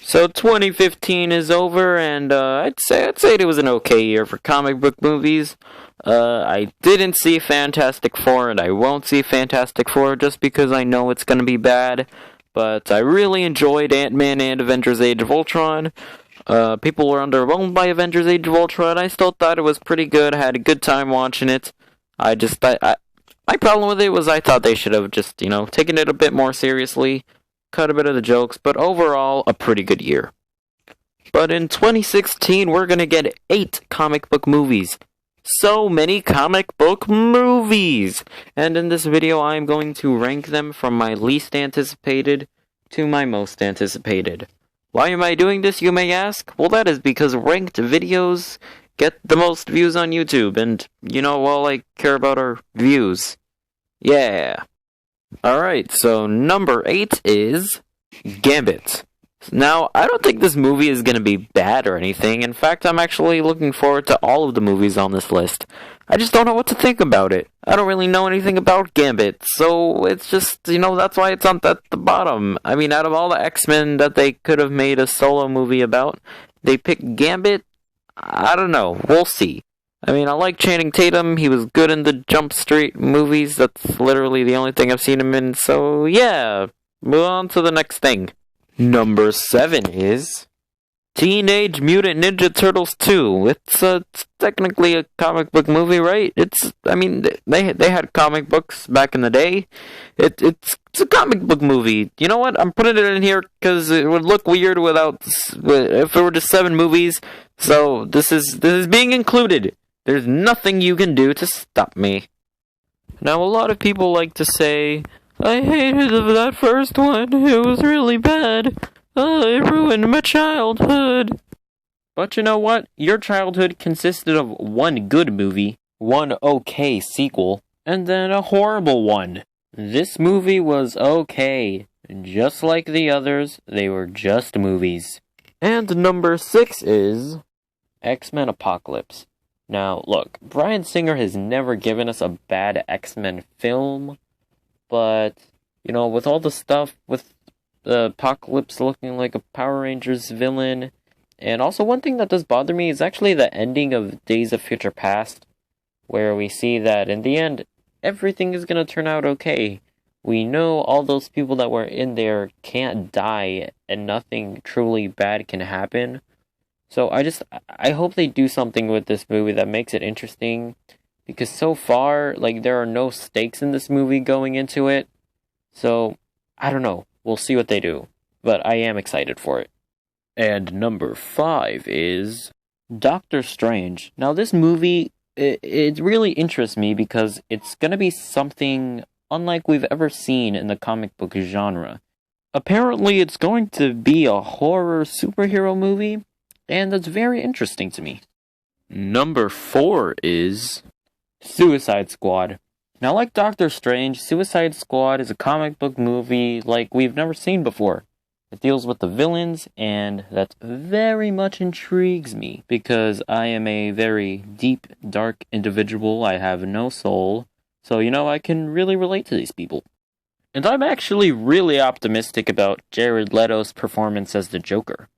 So 2015 is over, and I'd say it was an okay year for comic book movies. I didn't see Fantastic Four, and I won't see Fantastic Four just because I know it's gonna be bad. But I really enjoyed Ant-Man and Avengers: Age of Ultron. People were underwhelmed by Avengers: Age of Ultron. I still thought it was pretty good. I had a good time watching it. My problem with it was I thought they should have just, taken it a bit more seriously, cut a bit of the jokes, but overall, a pretty good year. But in 2016, we're gonna get 8 comic book movies. So many comic book movies! And in this video, I'm going to rank them from my least anticipated to my most anticipated. Why am I doing this, you may ask? Well, that is because ranked videos get the most views on YouTube, and, all I care about are views. Yeah. Alright, so number 8 is Gambit. Now, I don't think this movie is going to be bad or anything. In fact, I'm actually looking forward to all of the movies on this list. I just don't know what to think about it. I don't really know anything about Gambit, so it's just, that's why it's at the bottom. I mean, out of all the X-Men that they could have made a solo movie about, they picked Gambit? I don't know. We'll see. I mean, I like Channing Tatum. He was good in the Jump Street movies. That's literally the only thing I've seen him in. So, yeah. Move on to the next thing. Number 7 is Teenage Mutant Ninja Turtles 2. It's technically a comic book movie, right? They had comic books back in the day. It's a comic book movie. You know what? I'm putting it in here because it would look weird if it were just 7 movies. So this is being included. There's nothing you can do to stop me. Now, a lot of people like to say, I hated that first one. It was really bad. It ruined my childhood. But you know what? Your childhood consisted of one good movie, one okay sequel, and then a horrible one. This movie was okay. Just like the others, they were just movies. And number 6 is X-Men Apocalypse. Now, look, Bryan Singer has never given us a bad X-Men film, but, with all the stuff with the Apocalypse looking like a Power Rangers villain, and also one thing that does bother me is actually the ending of Days of Future Past, where we see that in the end, everything is going to turn out okay. We know all those people that were in there can't die, and nothing truly bad can happen. So I hope they do something with this movie that makes it interesting, because so far, there are no stakes in this movie going into it. So, I don't know. We'll see what they do. But I am excited for it. And number 5 is Doctor Strange. Now, this movie, it really interests me because it's going to be something unlike we've ever seen in the comic book genre. Apparently, it's going to be a horror superhero movie, and that's very interesting to me. Number 4 is Suicide Squad. Now, like Doctor Strange, Suicide Squad is a comic book movie like we've never seen before. It deals with the villains, and that very much intrigues me, because I am a very deep, dark individual. I have no soul, so, I can really relate to these people. And I'm actually really optimistic about Jared Leto's performance as the Joker.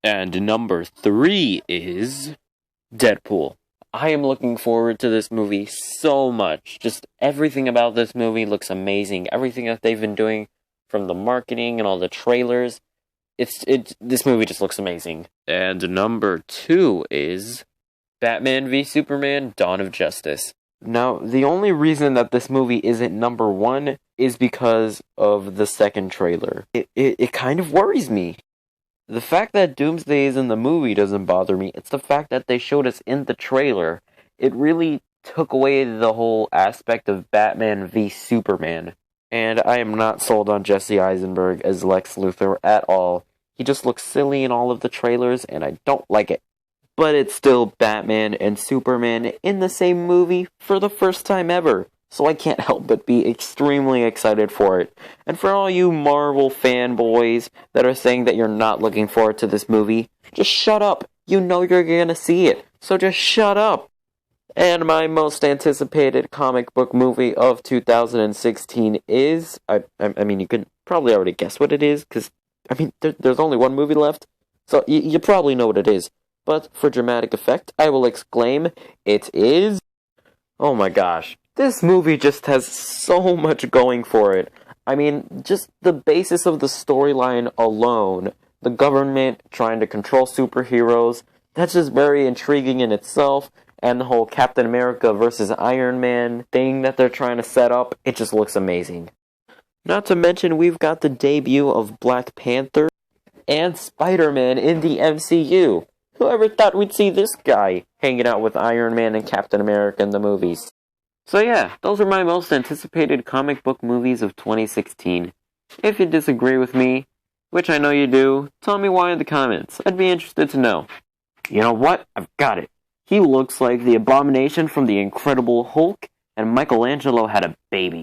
And number 3 is Deadpool. I am looking forward to this movie so much. Just everything about this movie looks amazing. Everything that they've been doing, from the marketing and all the trailers, this movie just looks amazing. And number 2 is Batman v Superman: Dawn of Justice. Now, the only reason that this movie isn't number 1 is because of the second trailer. It kind of worries me. The fact that Doomsday is in the movie doesn't bother me. It's the fact that they showed us in the trailer. It really took away the whole aspect of Batman v Superman. And I am not sold on Jesse Eisenberg as Lex Luthor at all. He just looks silly in all of the trailers, and I don't like it. But it's still Batman and Superman in the same movie for the first time ever. So I can't help but be extremely excited for it. And for all you Marvel fanboys that are saying that you're not looking forward to this movie, just shut up. You know you're gonna see it, so just shut up. And my most anticipated comic book movie of 2016 is, I mean, you can probably already guess what it is, because I mean, there's only one movie left, so you probably know what it is. But for dramatic effect, I will exclaim, it is... Oh my gosh, this movie just has so much going for it. I mean, just the basis of the storyline alone, the government trying to control superheroes, that's just very intriguing in itself, and the whole Captain America versus Iron Man thing that they're trying to set up, it just looks amazing. Not to mention, we've got the debut of Black Panther and Spider-Man in the MCU. Whoever thought we'd see this guy hanging out with Iron Man and Captain America in the movies? So yeah, those are my most anticipated comic book movies of 2016. If you disagree with me, which I know you do, tell me why in the comments. I'd be interested to know. You know what? I've got it. He looks like the Abomination from The Incredible Hulk, and Michelangelo had a baby.